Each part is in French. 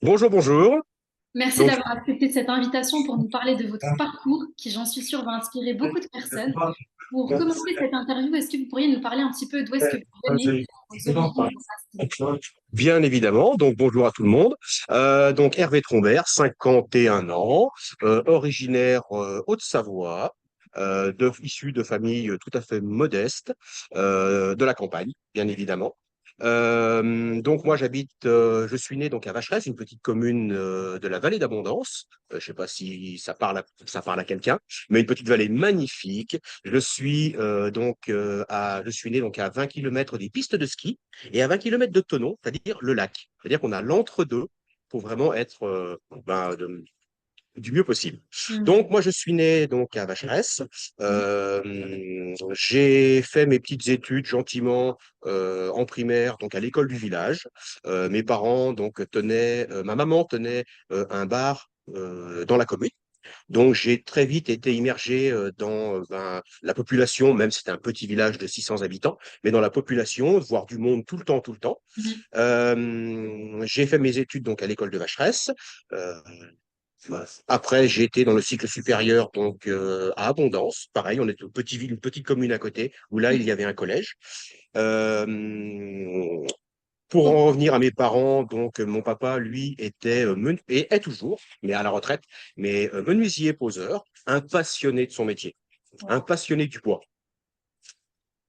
Bonjour, bonjour. Merci Donc, d'avoir accepté cette invitation pour nous parler de votre parcours, qui, j'en suis sûre, va inspirer beaucoup de personnes. Pour commencer cette interview, est-ce que vous pourriez nous parler un petit peu d'où est-ce que vous venez, vos origines et vos racines? bien évidemment, donc bonjour à tout le monde. Donc Hervé Trombert, 51 ans, originaire Haute-Savoie, issu de famille tout à fait modeste, de la campagne, bien évidemment. Donc moi je suis né donc à Vacheresse, une petite commune de la vallée d'Abondance. Je ne sais pas si ça parle à quelqu'un, mais une petite vallée magnifique. Je suis né donc à 20 kilomètres des pistes de ski et à 20 kilomètres de Thonon, c'est-à-dire le lac. C'est-à-dire qu'on a l'entre-deux pour vraiment être du mieux possible. Hmm. Donc, moi, je suis né donc à Vacheresse. J'ai fait mes petites études gentiment en primaire, donc à l'école du village. Mes parents ma maman tenait un bar dans la commune. Donc, j'ai très vite été immergé dans la population, même si c'était un petit village de 600 habitants, mais dans la population, voir du monde tout le temps. Mhm. J'ai fait mes études donc à l'école de Vacheresse. Euh, Après, j'ai été dans le cycle supérieur donc à Abondance. Pareil, on était une petite commune à côté où là, il y avait un collège. Euh, pour en revenir à mes parents, donc mon papa, lui, et est toujours, mais à la retraite, mais menuisier poseur, un passionné de son métier, un Wow. passionné du bois.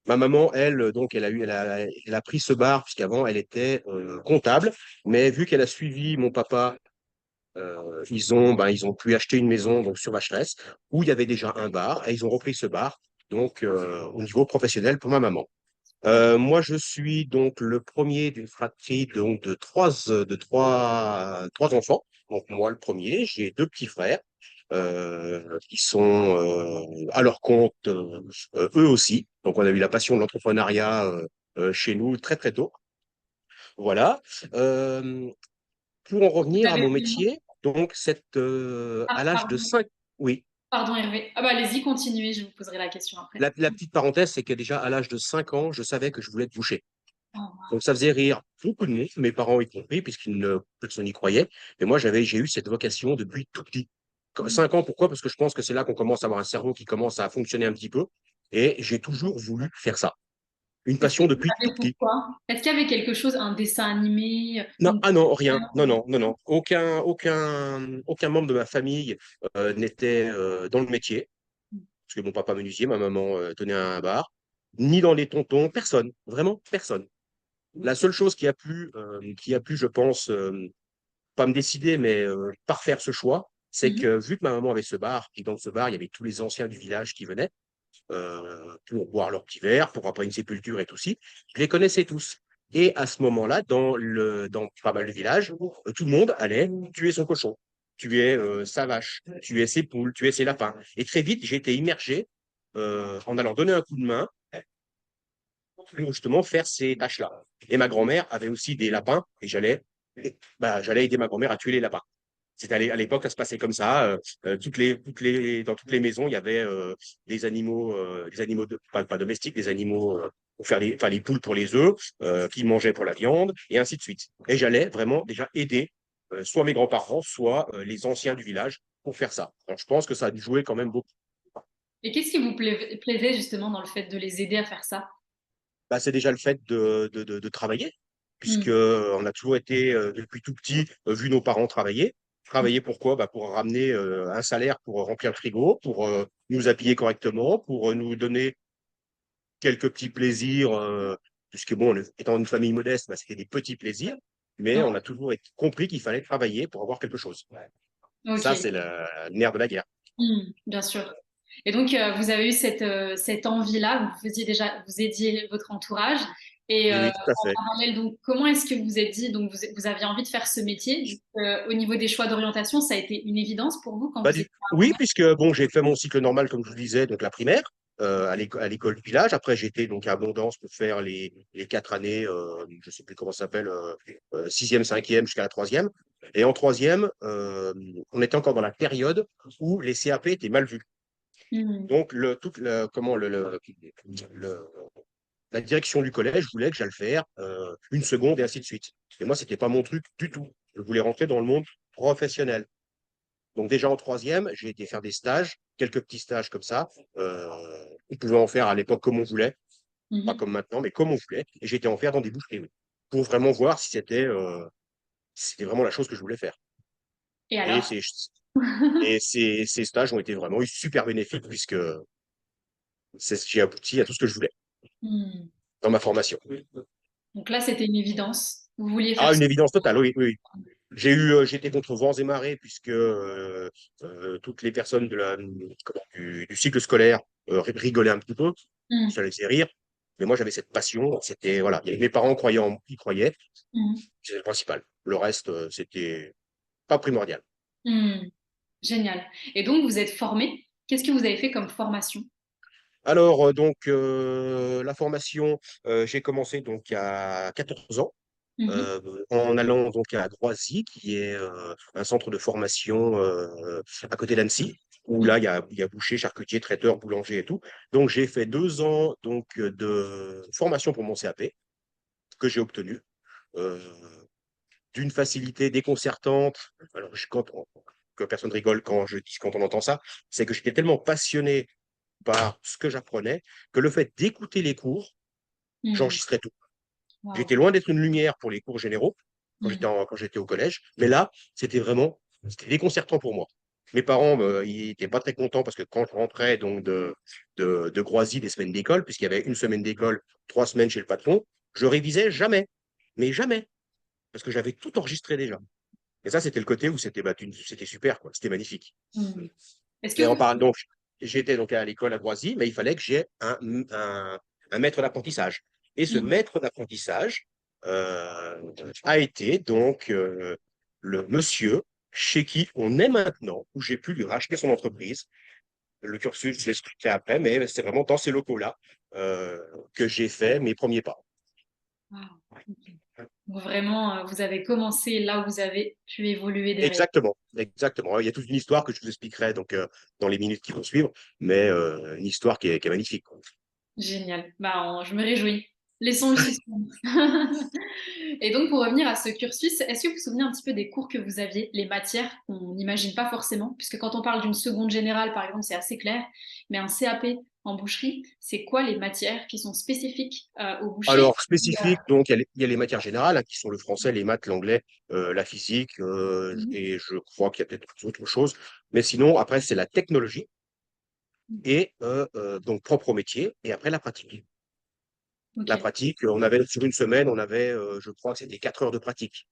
Ma maman, elle, donc, elle a pris ce bar puisqu'avant, elle était comptable, mais vu qu'elle a suivi mon papa, ils ont pu acheter une maison donc sur Vacheresse où il y avait déjà un bar et ils ont repris ce bar donc au niveau professionnel pour ma maman. Moi, je suis donc le premier d'une fratrie donc trois enfants. Donc moi, le premier, j'ai deux petits frères qui sont à leur compte eux aussi. Donc on a eu la passion de l'entrepreneuriat chez nous très très tôt. Voilà. Euh, pour en Vous revenir à avez mon pris le nom? métier, donc à Ah, l'âge de pardon. 5, oui. Pardon, Hervé. Ah bah, allez-y, continuez, je vous poserai la question après. La petite parenthèse, c'est que déjà à l'âge de 5 ans, je savais que je voulais être boucher. Oh, wow. Donc ça faisait rire beaucoup de monde, mes parents y compris, personne n'y croyait. Mais moi, j'ai eu cette vocation depuis tout petit. 5 ans, pourquoi? Parce que je pense que c'est là qu'on commence à avoir un cerveau qui commence à fonctionner un petit peu. Et j'ai toujours voulu faire ça. Une Est-ce que passion vous depuis tout savez petit. pourquoi? Est-ce qu'il y avait quelque chose, un dessin animé, Non, une... ah non, rien. Non, non, non, non. Aucun membre de ma famille n'était dans le métier. Parce que mon papa menuisier, ma maman tenait un bar. Ni dans les tontons, personne. Vraiment personne. La seule chose qui a pu, je pense, pas me décider, mais parfaire ce choix, c'est Mhm. que vu que ma maman avait ce bar, et dans ce bar, il y avait tous les anciens du village qui venaient pour boire leur petit verre, pour après une sépulture et tout ci, je les connaissais tous. Et à ce moment-là, dans pas mal de villages, tout le monde allait tuer son cochon, tuer sa vache, tuer ses poules, tuer ses lapins. Et très vite, j'ai été immergé en allant donner un coup de main pour justement faire ces tâches-là. Et ma grand-mère avait aussi des lapins et j'allais aider ma grand-mère à tuer les lapins. C'était à l'époque, ça se passait comme ça. Dans toutes les maisons, il y avait des animaux pas domestiques, des animaux pour faire les poules pour les œufs, qui mangeaient pour la viande, et ainsi de suite. Et j'allais vraiment déjà aider soit mes grands-parents, soit les anciens du village pour faire ça. Donc, je pense que ça a dû jouer quand même beaucoup. Et qu'est-ce qui vous plaisait justement dans le fait de les aider à faire ça? Bah, c'est déjà le fait de travailler, puisque Hmm. on a toujours été, depuis tout petit, vu nos parents travailler. Travailler pourquoi? Bah, pour ramener un salaire pour remplir le frigo, pour nous habiller correctement, pour nous donner quelques petits plaisirs, puisque bon, étant une famille modeste, bah, c'était des petits plaisirs, mais on a toujours compris qu'il fallait travailler pour avoir quelque chose. Ça, Ok. c'est le nerf de la guerre. Bien sûr. Et donc, vous avez eu cette envie-là, vous faisiez déjà, vous aidiez votre entourage. Et Oui, oui, tout à en fait. parallèle, donc, comment est-ce que vous vous êtes dit, donc, vous aviez envie de faire ce métier? Au niveau des choix d'orientation, ça a été une évidence pour vous quand vous étiez à Oui, Abondance? puisque bon, j'ai fait mon cycle normal, comme je vous disais, donc la primaire, à l'école du village. Après, j'étais donc à Abondance pour faire les 4 années, je ne sais plus comment ça s'appelle, sixième, cinquième jusqu'à la troisième. Et en troisième, on était encore dans la période où les CAP étaient mal vus. Hmm. Donc, le- la direction du collège voulait que j'aille faire une seconde et ainsi de suite. Et moi, c'était pas mon truc du tout. Je voulais rentrer dans le monde professionnel. Donc déjà en troisième, j'ai été faire des stages, quelques petits stages comme ça. On pouvait en faire à l'époque comme on voulait, pas Mhm. comme maintenant, mais comme on voulait. Et j'ai été en faire dans des boucheries, oui, pour vraiment voir si c'était vraiment la chose que je voulais faire. Et Et, alors? ces, et ces stages ont été vraiment super bénéfiques puisque j'ai abouti à tout ce que je voulais Hmm. dans ma formation. Donc là, c'était une évidence. Vous vouliez Ah, faire une ça. évidence totale, oui, oui. J'étais contre vents et marées puisque toutes les personnes du cycle scolaire rigolaient un petit peu, Hmm. ça les faisait rire. Mais moi, j'avais cette passion. C'était voilà, mes parents y croyaient, Hmm. c'est le principal. Le reste, c'était pas primordial. Hmm. Génial. Et donc, vous êtes formé. Qu'est-ce que vous avez fait comme formation? Alors, la formation, j'ai commencé donc à 14 ans. Mhm. En allant donc à Groisy, qui est un centre de formation à côté d'Annecy, où là, il y a boucher, charcutier, traiteur, boulanger et tout. Donc, j'ai fait 2 ans donc, de formation pour mon CAP, que j'ai obtenu, euh, d'une facilité déconcertante. Alors, que personne rigole quand on entend ça, c'est que j'étais tellement passionné par ce que j'apprenais que le fait d'écouter les cours, Hmm. j'enregistrais tout. J'étais Wow. loin d'être une lumière pour les cours généraux Hmm. quand j'étais au collège, mais là, c'était déconcertant pour moi. Mes parents, ils n'étaient pas très contents parce que quand je rentrais donc de Groisy des semaines d'école, puisqu'il y avait une semaine d'école, 3 semaines chez le patron, je révisais jamais, mais jamais, parce que j'avais tout enregistré déjà. Et ça, c'était le côté où c'était super, quoi. C'était magnifique. Hmm. Est-ce que Et vous... en parlant, donc, j'étais donc à l'école à Groisy, mais il fallait que j'ai un maître d'apprentissage. Et ce Hmm. maître d'apprentissage a été donc le monsieur chez qui on est maintenant, où j'ai pu lui racheter son entreprise. Le cursus, je l'expliquerai après, mais c'est vraiment dans ces locaux-là que j'ai fait mes premiers pas. Wow. Ok. Donc vraiment, vous avez commencé là où vous avez pu évoluer derrière. Exactement, exactement. Il y a toute une histoire que je vous expliquerai donc, dans les minutes qui vont suivre, mais une histoire qui est magnifique, quoi. Génial. Bah, je me réjouis. Laissons le suspense. Et donc, pour revenir à ce cursus, est-ce que vous vous souvenez un petit peu des cours que vous aviez, les matières qu'on n'imagine pas forcément, puisque quand on parle d'une seconde générale, par exemple, c'est assez clair, mais un CAP en boucherie, c'est quoi les matières qui sont spécifiques aux bouchers? Alors, spécifique, donc, il y a les matières générales, hein, qui sont le français, les maths, l'anglais, la physique, Mhm. et je crois qu'il y a peut-être autre chose. Mais sinon, après, c'est la technologie, et donc propre au métier, et après la pratique. La Ok. pratique, sur une semaine, on avait, je crois que c'était 4 heures de pratique.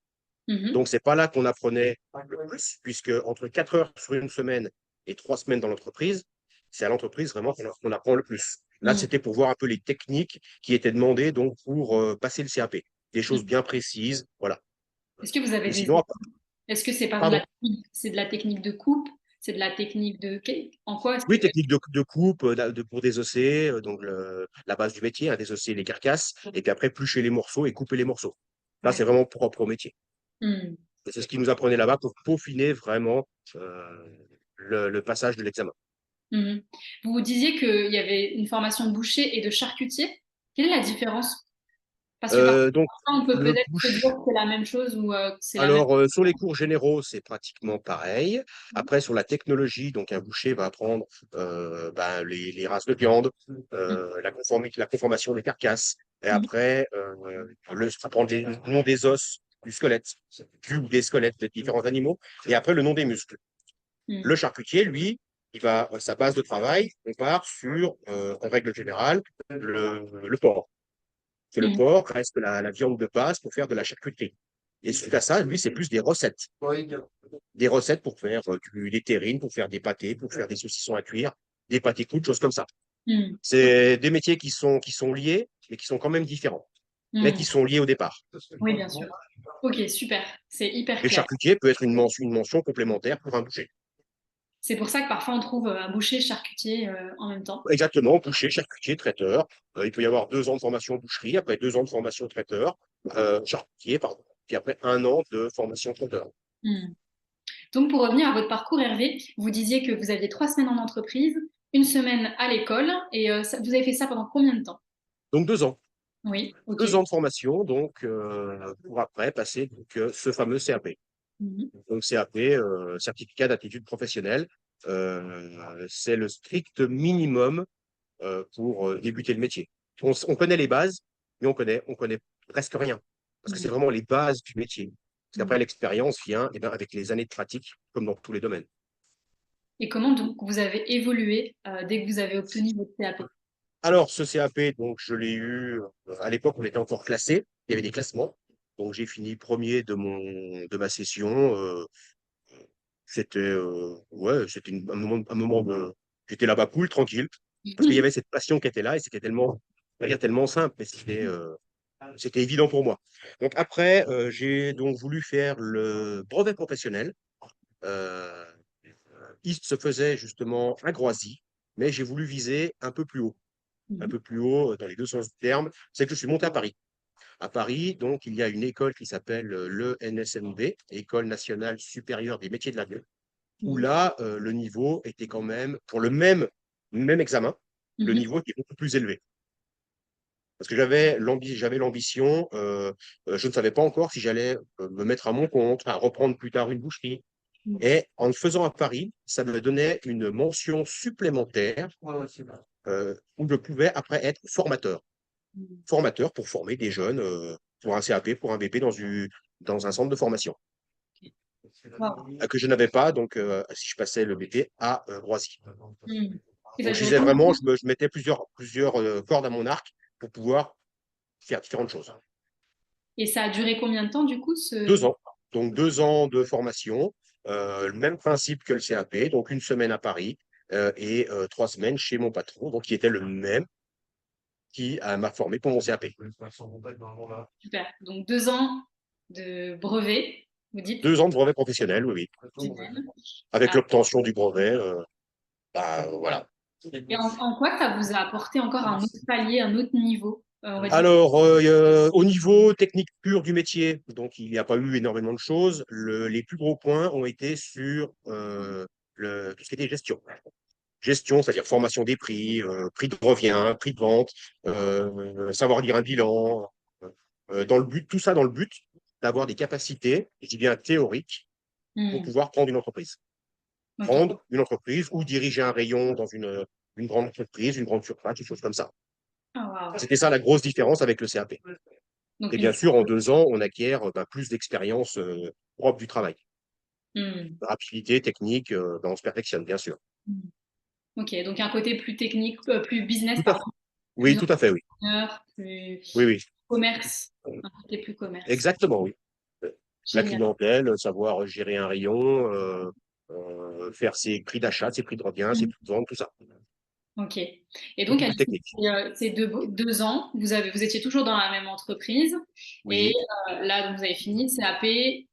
Mhm. Donc, c'est pas là qu'on apprenait le plus, puisque entre 4 heures sur une semaine et 3 semaines dans l'entreprise, c'est à l'entreprise vraiment qu'on apprend le plus. Là, Mhm. c'était pour voir un peu les techniques qui étaient demandées donc pour passer le CAP. Des choses Mhm. bien précises, voilà. Est-ce que vous avez Mais des... sinon, Est-ce que c'est par de la pardon. technique? C'est de la technique de coupe? C'est de la technique de... En quoi est-ce que Oui, vous avez... technique de coupe pour désosser, donc la base du métier, hein, désosser les carcasses, et puis après plucher les morceaux et couper les morceaux. Là, Ouais. c'est vraiment propre au métier. Hmm. Et c'est ce qu'ils nous apprenaient là-bas pour peaufiner vraiment euh, le passage de l'examen. Mhm. Vous disiez qu'il y avait une formation de boucher et de charcutier. Quelle est la différence? Parce que parfois, Donc, on peut le peut-être se dire bouche. que c'est la même chose ou que c'est la même. Alors, sur les cours généraux, c'est pratiquement pareil. Après, sur la technologie, donc un boucher va apprendre les races de viande, la conformation des carcasses, et Mhm. après, apprendre le nom des os, du squelette, des squelettes des différents animaux, et après le nom des muscles. Le Mhm. charcutier, lui, sa base de travail, on part sur, en règle générale, le porc. Que le Mhm. porc reste la viande de base pour faire de la charcuterie. Et suite à ça, lui, c'est plus des recettes. Des recettes pour faire des terrines, pour faire des pâtés, pour faire des saucissons à cuire, des pâtés coups, choses comme ça. Mhm. C'est des métiers qui sont liés, mais qui sont quand même différents, mais qui Mhm. sont liés au départ. Oui, bien sûr. Ok, super. C'est hyper Et clair. charcutier peut être une mention complémentaire pour un boucher. C'est pour ça que parfois on trouve un boucher charcutier en même temps. Exactement, boucher, charcutier, traiteur. Il peut y avoir 2 ans de formation boucherie, après 2 ans de formation traiteur, charcutier, pardon. Puis après 1 an de formation traiteur. Mhm. Donc pour revenir à votre parcours, Hervé, vous disiez que vous aviez 3 semaines en entreprise, une semaine à l'école, et vous avez fait ça pendant combien de temps? Donc 2 ans. Oui, ok. 2 ans de formation, donc, pour après passer donc, ce fameux CAP. Mhm. Donc, CAP, certificat d'aptitude professionnelle, c'est le strict minimum pour débuter le métier. On connaît les bases, mais on connaît presque rien. Parce que c'est Mhm. vraiment les bases du métier. Parce Mhm. qu'après, l'expérience vient eh ben, avec les années de pratique, comme dans tous les domaines. Et comment donc vous avez évolué dès que vous avez obtenu votre CAP? Alors, ce CAP, donc, je l'ai eu, à l'époque, on était encore classé, il y avait des classements. Donc, j'ai fini premier de ma session. C'était ouais, c'était un moment de. J'étais là-bas cool, tranquille, parce qu'il y avait cette passion qui était là et c'était tellement, on va dire tellement simple, mais c'était évident pour moi. Donc, après, j'ai donc voulu faire le brevet professionnel. Euh, il se faisait justement à Groisy, mais j'ai voulu viser un Mhm. peu plus haut dans les deux sens du terme, c'est que je suis monté à Paris. À Paris, donc, il y a une école qui s'appelle le NSMB, École nationale supérieure des métiers de la vie, où Mhm. là, le niveau était quand même, pour le même examen, le Mhm. niveau était beaucoup plus élevé. Parce que j'avais l'ambition, je ne savais pas encore si j'allais me mettre à mon compte, à reprendre plus tard une boucherie. Mhm. Et en le faisant à Paris, ça me donnait une mention supplémentaire où je pouvais après être formateur. Mhm. Formateur pour former des jeunes pour un CAP, pour un BP dans un centre de formation Wow. que je n'avais pas, donc si je passais le BP à Roissy. Mhm. Et ça a Donc je duré disais combien de vraiment, temps? je mettais plusieurs cordes à mon arc pour pouvoir faire différentes choses. Et ça a duré combien de temps du coup ce... 2 ans, donc 2 ans de formation, le même principe que le CAP, donc une semaine à Paris et 3 semaines chez mon patron, donc qui était le même qui m'a formé pour mon CAP. Super. Donc 2 ans de brevet, vous dites? 2 ans de brevet professionnel, oui, oui. Génial. Avec Euh, l'obtention du brevet, bah, voilà. et en quoi ça vous a apporté encore un autre palier, un autre niveau, on va dire? Alors, au niveau technique pur du métier, donc il n'y a pas eu énormément de choses. Les plus gros points ont été sur tout ce qui était gestion. Gestion, c'est-à-dire formation des prix, prix de revient, prix de vente, savoir lire un bilan, tout ça dans le but d'avoir des capacités, je dis bien théoriques, pour Hmm. pouvoir prendre une entreprise. Ok. Prendre une entreprise ou diriger un rayon dans une grande entreprise, une grande surface, quelque chose comme ça. Ah, wow. C'était ça la grosse différence avec le CAP. Donc Et une... bien sûr, en 2 ans, on acquiert plus d'expérience propre du travail. Hmm. Rapidité, technique, on se perfectionne, bien sûr. Hmm. Ok, donc un côté plus technique, plus business, Tout à fait. pardon, Oui, plus tout à fait, oui. entrepreneur, plus Oui, oui. commerce, un côté plus commerce. Exactement, oui. La Génial. clientèle, savoir gérer un rayon, faire ses prix d'achat, ses prix de revient, ses Hmm. prix de vente, tout ça. Ok. Et donc, Beaucoup à plus l'issue de technique. ces 2 ans, vous étiez toujours dans la même entreprise. Et Oui, là, donc, vous avez fini CAP,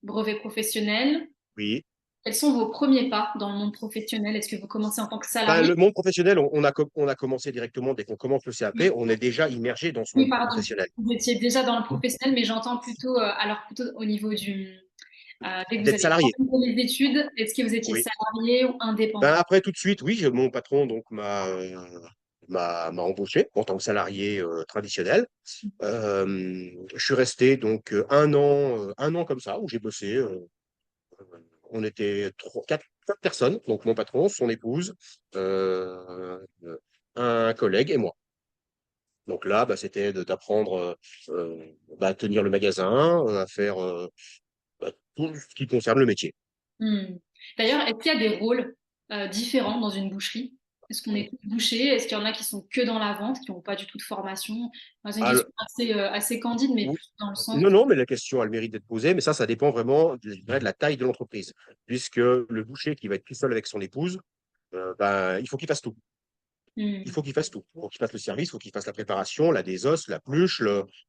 brevet professionnel. oui. Quels sont vos premiers pas dans le monde professionnel? Est-ce que vous commencez en tant que Ben, salarié? le monde professionnel, on a commencé directement dès qu'on commence le CAP, Oui, on est déjà immergé dans ce oui, monde pardon. professionnel. Vous étiez déjà dans le professionnel, mais j'entends plutôt, alors plutôt au niveau dès que vous D'être avez salarié, commencé les études, est-ce que vous étiez oui. salarié ou Ben, indépendant? après, tout de suite, oui, mon patron donc m'a embauché en tant que salarié traditionnel. Je suis resté donc 1 an comme ça, où j'ai bossé. On était quatre personnes, donc mon patron, son épouse, euh, un collègue et moi. Donc là, bah, c'était d'apprendre à tenir le magasin, à faire tout ce qui concerne le métier. Hmm. D'ailleurs, est-ce qu'il y a des rôles différents dans une boucherie? Est-ce qu'on est tous bouchers? Est-ce qu'il y en a qui sont que dans la vente, qui n'ont pas du tout de formation? Enfin, c'est une Alors, question assez candide, mais ou- plus dans le sens non, non, mais la question a le mérite d'être posée, mais ça dépend vraiment de la taille de l'entreprise. Puisque le boucher qui va être tout seul avec son épouse, ben, il faut qu'il fasse tout. Il Hmm. faut qu'il fasse tout. Il faut qu'il fasse le service, il faut qu'il fasse la préparation, la désosse, la pluche,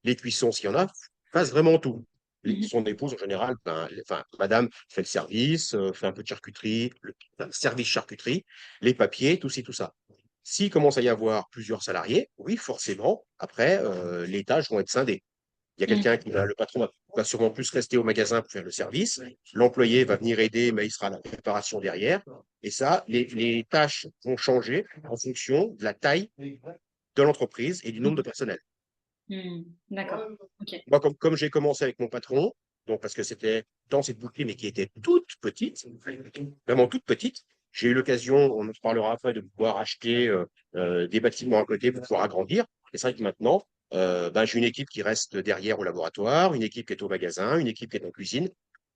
les cuissons s'il y en a, fasse vraiment tout. Mhm. Son épouse, en général, enfin, madame fait le service, fait un peu de charcuterie, le service charcuterie, les papiers, tout ci, tout ça. S'il commence à y avoir plusieurs salariés, oui, forcément, après, les tâches vont être scindées. Il y a Hmm. le patron va sûrement plus rester au magasin pour faire le service. L'employé va venir aider, mais il sera à la préparation derrière. Et ça, les tâches vont changer en fonction de la taille de l'entreprise et du nombre de personnel. Hmm. D'accord. Ok. Moi, comme j'ai commencé avec mon patron, donc parce que c'était dans cette boucherie, mais qui était toute petite, vraiment toute petite. J'ai eu l'occasion, on en parlera après, de pouvoir acheter des bâtiments à côté pour pouvoir agrandir. Et c'est vrai que maintenant, ben, j'ai une équipe qui reste derrière au laboratoire, une équipe qui est au magasin, une équipe qui est en cuisine.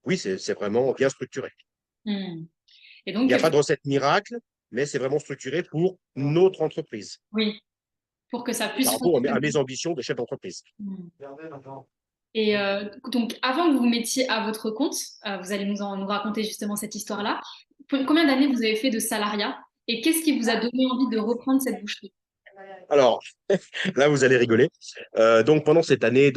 Oui, c'est vraiment bien structuré. Hmm. Et Il donc, n'y a pas de recette miracle, mais c'est vraiment structuré pour notre entreprise, oui, pour que ça par puisse rapport à fonctionner. mes ambitions de chef d'entreprise. Hmm. Et donc, avant que vous vous mettiez à votre compte, vous allez nous raconter justement cette histoire-là. Combien d'années vous avez fait de salariat et qu'est-ce qui vous a donné envie de reprendre cette boucherie? Alors, là, vous allez rigoler. Donc, pendant cette année,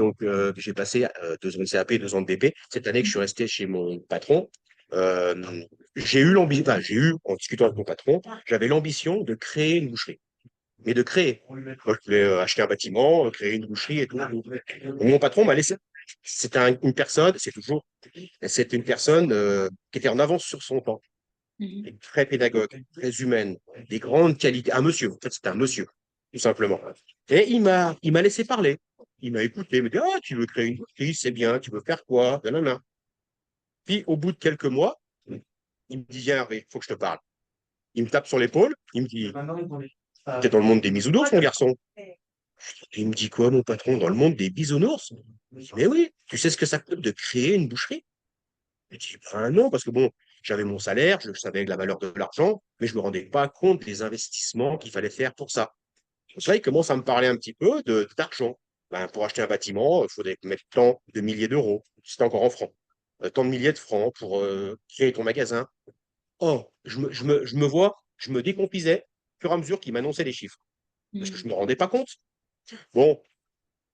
j'ai passé 2 ans de CAP, 2 ans de BP. Cette année que je suis resté chez mon patron, euh, j'ai eu l'ambition, enfin, en discutant avec mon patron, j'avais l'ambition de créer une boucherie. Mais de créer. Moi, je voulais acheter un bâtiment, créer une boucherie et tout. Mon patron m'a laissé. Une personne, c'est une personne qui était en avance sur son temps, Mhm. très pédagogue, très humaine, des grandes qualités. Un monsieur, en fait, c'est un monsieur, tout simplement. Et il m'a laissé parler. Il m'a écouté, il m'a dit, ah, tu veux créer une boucherie, c'est bien, tu veux faire quoi? Nanana. Puis, au bout de quelques mois, il me dit, viens, il faut que je te parle. Il me tape sur l'épaule, il me dit, t'es dans le monde des bisounours, mon garçon. Et il me dit quoi, mon patron, dans le monde des bisounours? Je dis, mais oui, tu sais ce que ça coûte de créer une boucherie? Je dis, ben non, parce que bon, j'avais mon salaire, je savais la valeur de l'argent, mais je ne me rendais pas compte des investissements qu'il fallait faire pour ça. Donc là, il commence à me parler un petit peu d'argent. Ben, pour acheter un bâtiment, il faudrait mettre tant de milliers d'euros. C'était encore en francs. Tant de milliers de francs pour créer ton magasin. Oh, je me vois, je me décompisais au fur et à mesure qu'il m'annonçait les chiffres. Parce que je Mhm. ne me rendais pas compte. Bon,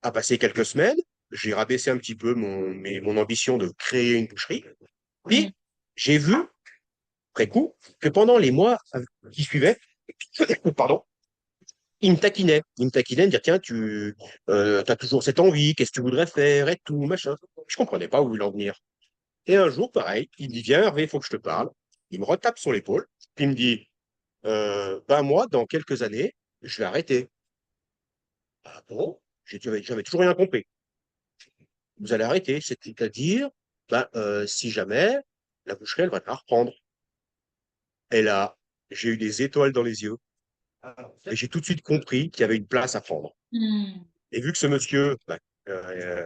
à passer quelques semaines, j'ai rabaissé un petit peu mon ambition de créer une boucherie. Mhm. Puis, j'ai vu, après coup, que pendant les mois qui suivaient, pardon, il me taquinait. Il me taquinait, me dire, tiens, tu as toujours cette envie, qu'est-ce que tu voudrais faire et tout, machin. Je comprenais pas où il en venir. Et un jour, pareil, il me dit, viens, Hervé, il faut que je te parle. Il me retape sur l'épaule, puis il me dit, ben moi, dans quelques années, je vais arrêter. Ah bon? J'avais toujours rien compris. Vous allez arrêter, c'est-à-dire, ben, si jamais la boucherie, elle va pas reprendre. Et là, j'ai eu des étoiles dans les yeux et j'ai tout de suite compris qu'il y avait une place à prendre. Mhm. Et vu que ce monsieur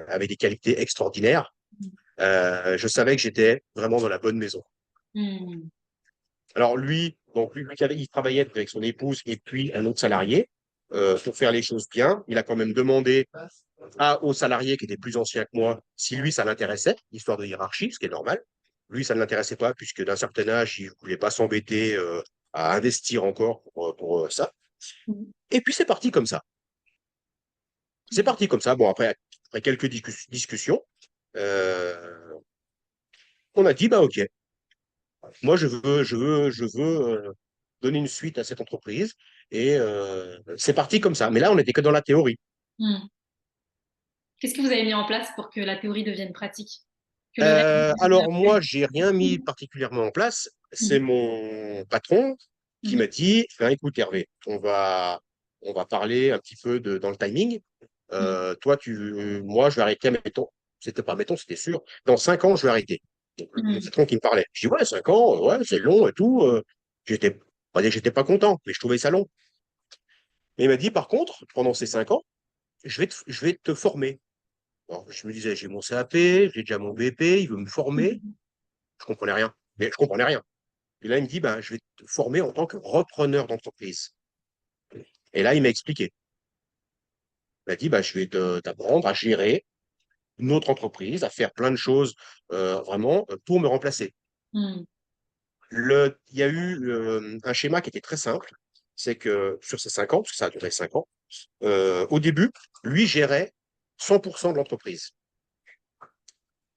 avait des qualités extraordinaires, je savais que j'étais vraiment dans la bonne maison. Mhm. Alors lui, il travaillait avec son épouse et puis un autre salarié pour faire les choses bien. Il a quand même demandé au salarié qui était plus ancien que moi si lui, ça l'intéressait, histoire de hiérarchie, ce qui est normal. Lui, ça ne l'intéressait pas puisque d'un certain âge, il ne voulait pas s'embêter à investir encore pour ça. Mhm. Et puis c'est parti comme ça. C'est parti comme ça. Bon, après quelques discussions, euh, on a dit, bah ok, moi je veux donner une suite à cette entreprise. Et c'est parti comme ça. Mais là, on n'était que dans la théorie. Mhm. Qu'est-ce que vous avez mis en place pour que la théorie devienne pratique? Que le rêve devienne Alors moi, j'ai rien mis particulièrement en place. C'est Mhm. mon patron qui Mhm. m'a dit, ben, écoute Hervé, on va parler un petit peu dans le timing. Toi, moi, je vais arrêter, mettons, c'était pas, mettons, c'était sûr. Dans 5 ans, je vais arrêter. Donc, le Mhm. patron qui me parlait. Je dis, ouais, 5 ans, ouais, c'est long et tout. J'étais, pas dire que j'étais pas content, mais je trouvais ça long. Mais il m'a dit, par contre, pendant ces 5 ans, je vais te former. Alors, je me disais, j'ai mon CAP, j'ai déjà mon BP, il veut me former. Mhm. Je comprenais rien. Mais je comprenais rien. Et là, il me dit, ben, je vais te former en tant que repreneur d'entreprise. Et là, il m'a expliqué. Il m'a dit, ben, je vais t'apprendre à gérer une autre entreprise, à faire plein de choses vraiment pour me remplacer. Mhm. Il y a eu un schéma qui était très simple. C'est que sur ces 5 ans, parce que ça a duré 5 ans, au début, lui gérait 100% de l'entreprise.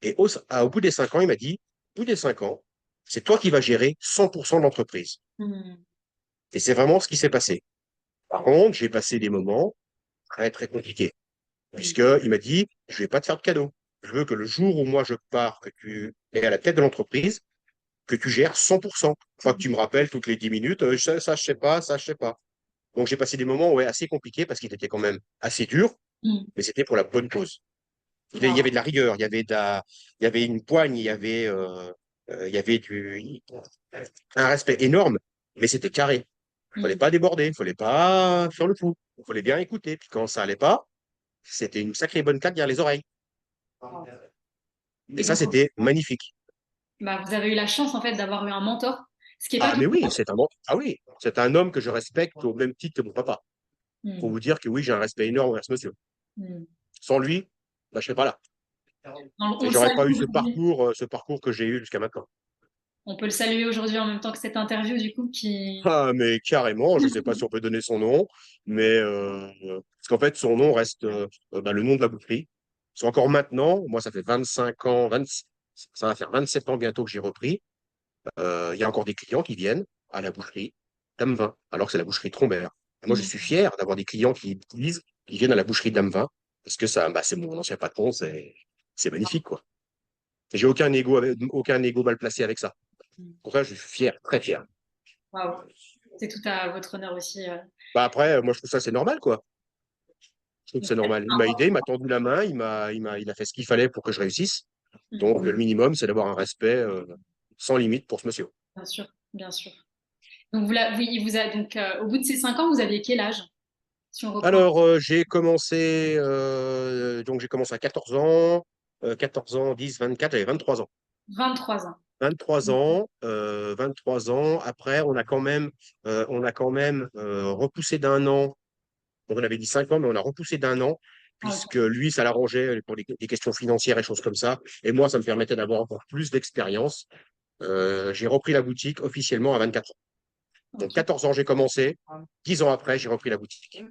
Et au bout des 5 ans, il m'a dit, au bout des 5 ans, c'est toi qui vas gérer 100% de l'entreprise. Mhm. Et c'est vraiment ce qui s'est passé. Par contre, j'ai passé des moments très, très compliqués, puisqu'il m'a dit, je ne vais pas te faire de cadeau. Je veux que le jour où moi je pars, que tu es à la tête de l'entreprise, que tu gères 100%. Enfin, que tu me rappelles toutes les 10 minutes, ça, je sais pas, ça, je sais pas. Donc, j'ai passé des moments ouais, assez compliqués parce qu'ils étaient quand même assez durs, Mhm. mais c'était pour la bonne cause. Il y Waouh. avait de la rigueur, il y avait une poigne, il y avait un respect énorme, mais c'était carré. Il fallait Hmm. pas déborder, il fallait pas faire le fou. Il fallait bien écouter. Puis quand ça allait pas, c'était une sacrée bonne claque derrière les oreilles. Wow. Et Et ça, donc, c'était magnifique. bah, vous avez eu la chance en fait d'avoir eu un mentor, ce qui est pas Ah, tout mais le oui, temps. ah oui, c'est un homme que je respecte au même titre que mon papa. Pour Hmm. vous dire que oui, j'ai un respect énorme envers ce monsieur. Hmm. Sans lui, bah, je serais pas là. On Et le j'aurais salue pas eu aujourd'hui. ce parcours que j'ai eu jusqu'à maintenant. On peut le saluer aujourd'hui en même temps que cette interview du coup qui. Ah, mais carrément, je sais pas si on peut donner son nom, mais parce qu'en fait, son nom reste bah, le nom de la boucherie. C'est encore maintenant, moi, ça fait 25 ans, 20 ça va faire 27 ans bientôt que j'ai repris. Il y a encore des clients qui viennent à la boucherie Dame 20, alors que c'est la boucherie Trombert. Et moi, je suis Hmm. fier d'avoir des clients qui viennent à la boucherie Dame 20, parce que ça, bah, c'est mon ancien patron, c'est magnifique, quoi. Et j'ai aucun ego mal placé avec ça. Pour ça, je suis fier, très fier. Waouh. C'est tout à votre honneur aussi. Bah après, moi, je trouve ça, c'est normal, quoi. Je trouve que c'est normal. Il m'a aidé, il m'a tendu la main, il a fait ce qu'il fallait pour que je réussisse. Hmm. Donc, le minimum, c'est d'avoir un respect sans limite pour ce monsieur. Bien sûr, bien sûr. Donc oui, il vous a donc au bout de ces 5 ans, vous aviez quel âge? Si on reprend Alors, j'ai commencé à 14 ans, 14 ans, 10, 24, j'avais 23 ans. 23 ans. 23 ans. Après, on a quand même repoussé d'un an. Donc, on avait dit 5 ans, mais on a repoussé d'un an, Ah, puisque ok. lui, ça l'arrangeait pour des questions financières et choses comme ça. Et moi, ça me permettait d'avoir encore plus d'expérience. J'ai repris la boutique officiellement à 24 ans. Donc, Ok. 14 ans, j'ai commencé. 10 ans après, j'ai repris la boutique.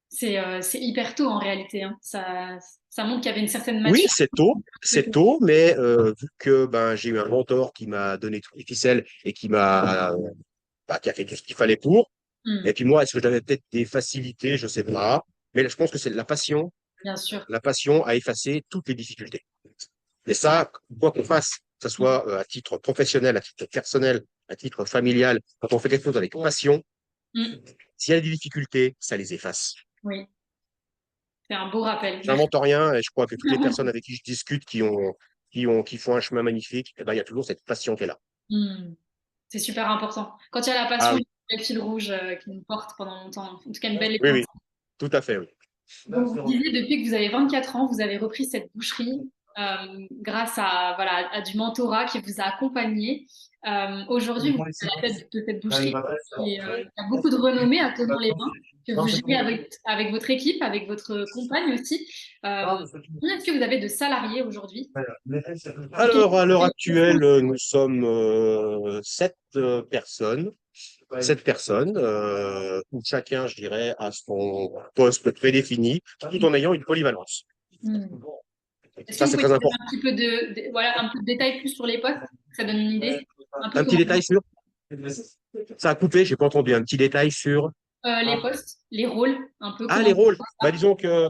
C'est hyper tôt en réalité, hein. Ça montre qu'il y avait une certaine Oui, maturité. c'est tôt, mais vu que ben, j'ai eu un mentor qui m'a donné toutes les ficelles et qui a fait tout ce qu'il fallait pour. Hmm, Et puis moi, est-ce que j'avais peut-être des facilités? Je sais pas. Mais je pense que c'est bien sûr. la passion a effacé toutes les difficultés. Et ça, quoi qu'on fasse, que ce Hmm, soit à titre professionnel, à titre personnel, à titre familial, quand on fait quelque chose avec passion, hmm, s'il y a des difficultés, ça les efface. oui, c'est un beau rappel. Merci. J'invente rien et je crois que toutes les personnes avec qui je discute qui font un chemin magnifique, eh ben, il y a toujours cette passion qui est là. Hmm, c'est super important. Quand il y a la Ah passion, oui, il y a le fil rouge qui nous porte pendant longtemps. En tout cas, une belle oui, époque. oui, tout à fait, oui. Donc, vous disiez, depuis que vous avez 24 ans, vous avez repris cette boucherie grâce à, voilà, à du mentorat qui vous a accompagné. Aujourd'hui, vous êtes à la tête de cette boucherie qui a beaucoup de renommée à Thonon-les-Bains, que vous gérez avec votre équipe, avec votre compagne aussi. Combien est-ce que vous avez de salariés aujourd'hui? Et Alors, à l'heure actuelle, nous sommes 7 personnes. 7 personnes, où chacun, je dirais, a son poste prédéfini, tout en ayant une polyvalence. Hmm. Est-ce que Ça, vous c'est pouvez très donner important. un petit peu voilà, un peu de détails plus sur les postes? Ça donne une idée. Un peu Un petit comment détail sur. Ça a coupé, j'ai pas entendu. Un petit détail sur. les postes, les rôles, un peu Ah, comment les ça rôles. se Bah, passe. disons que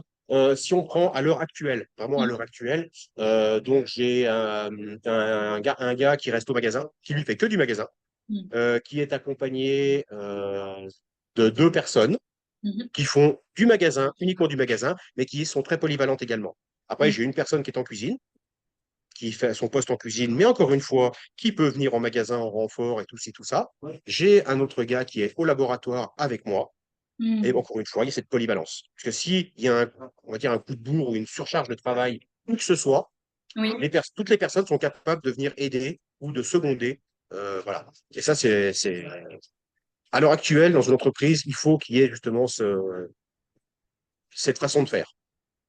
si on prend à l'heure actuelle, vraiment à l'heure actuelle, donc j'ai un gars qui reste au magasin, qui lui fait que du magasin, Hmm. qui est accompagné de 2 personnes Mhm. qui font du magasin, uniquement du magasin, mais qui sont très polyvalentes également. Après, Mhm. j'ai une personne qui est en cuisine, qui fait son poste en cuisine, mais encore une fois, qui peut venir en magasin en renfort et tout ci, tout ça. J'ai un autre gars qui est au laboratoire avec moi. Et Mhm. encore une fois, il y a cette polyvalence. Parce que s'il y a on va dire un coup de bourre ou une surcharge de travail, où que ce soit, Oui, toutes les personnes sont capables de venir aider ou de seconder. Voilà. Et ça, à l'heure actuelle, dans une entreprise, il faut qu'il y ait justement cette façon de faire.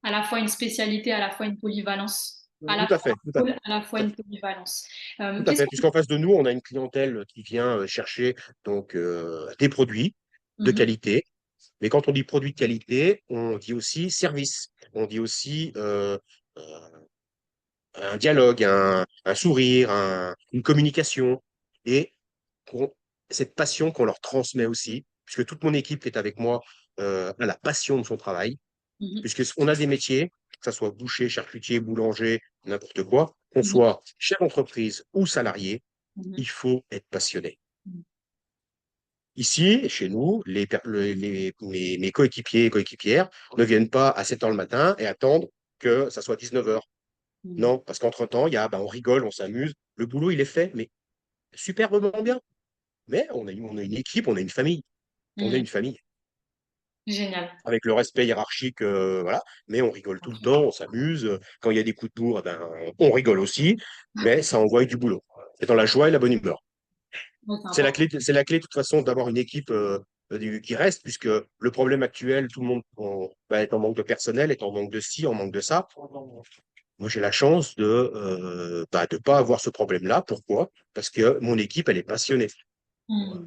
à la fois une spécialité, à la fois une polyvalence, à la Tout à fois fait, tout un à rôle, fait. à la fois une polyvalence. Tout à Qu'est-ce fait, que... puisqu'en face de nous, on a une clientèle qui vient chercher donc des produits de Mhm. qualité. Mais quand on dit produits de qualité, on dit aussi service, on dit aussi euh, un dialogue, un sourire, une communication et qu'on- cette passion qu'on leur transmet aussi, puisque toute mon équipe qui est avec moi a la passion de son travail, Mhm. puisqu'on a des métiers, que ce soit boucher, charcutier, boulanger, n'importe quoi, qu'on Mhm. soit chef d'entreprise ou salarié, Mhm. il faut être passionné. Ici, chez nous, mes coéquipiers et coéquipières ne viennent pas à 7 heures le matin et attendent que ça soit 19h. Mm. Non, parce qu'entre-temps, on rigole, on s'amuse. Le boulot, il est fait, mais superbement bien. Mais on a une équipe, on a une famille. On a Mm. une famille Génial. avec le respect hiérarchique, voilà. Mais on rigole tout le temps, on s'amuse. Quand il y a des coups de bourre, on rigole aussi. Mais ça envoie du boulot. C'est dans la joie et la bonne humeur. Ouais, c'est important. C'est la clé, de toute façon, d'avoir une équipe qui reste, puisque le problème actuel, tout le monde est en manque de personnel, est en manque de ci, en manque de ça. Moi, j'ai la chance de pas avoir ce problème-là. Pourquoi? Parce que mon équipe, elle est passionnée. Mm.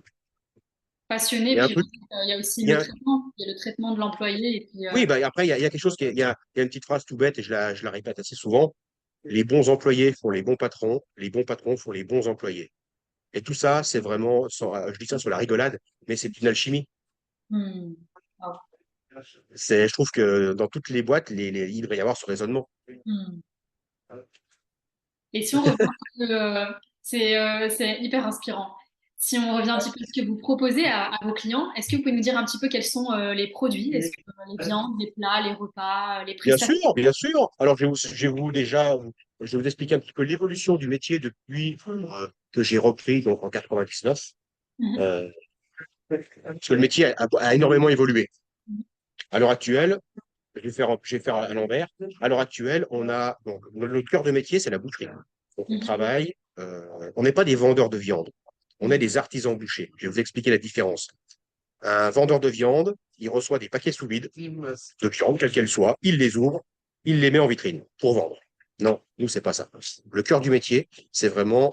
Passionné, Il y a un puis truc, il y a aussi il y le a, traitement. Il y a le traitement de l'employé. Et puis, oui, après, il y a quelque chose il y a une petite phrase tout bête et je la répète assez souvent. Les bons employés font les bons patrons font les bons employés. Et tout ça, c'est vraiment, je dis ça sur la rigolade, mais c'est une alchimie. mm. Ah. Je trouve que dans toutes les boîtes, il devrait y avoir ce raisonnement. Mm. Et si on revient un peu, c'est hyper inspirant. Si on revient un petit peu à ce que vous proposez à vos clients, est-ce que vous pouvez nous dire un petit peu quels sont les produits? Est-ce que les viandes, les plats, les repas, les Bien prestations? sûr, bien sûr. Alors, je vais vous expliquer un petit peu l'évolution du métier depuis que j'ai repris donc en 99. Mhm. Euh, Parce que le métier a énormément évolué. À l'heure actuelle, je vais faire à l'envers. À l'heure actuelle, donc, notre cœur de métier, c'est la boucherie. Donc, on Mhm. travaille, on n'est pas des vendeurs de viande, on est des artisans bouchers. Je vais vous expliquer la différence. Un vendeur de viande, il reçoit des paquets sous vide de viande, quelle qu'elle soit, il les ouvre, il les met en vitrine pour vendre. Non, nous, c'est pas ça. Le cœur du métier, c'est vraiment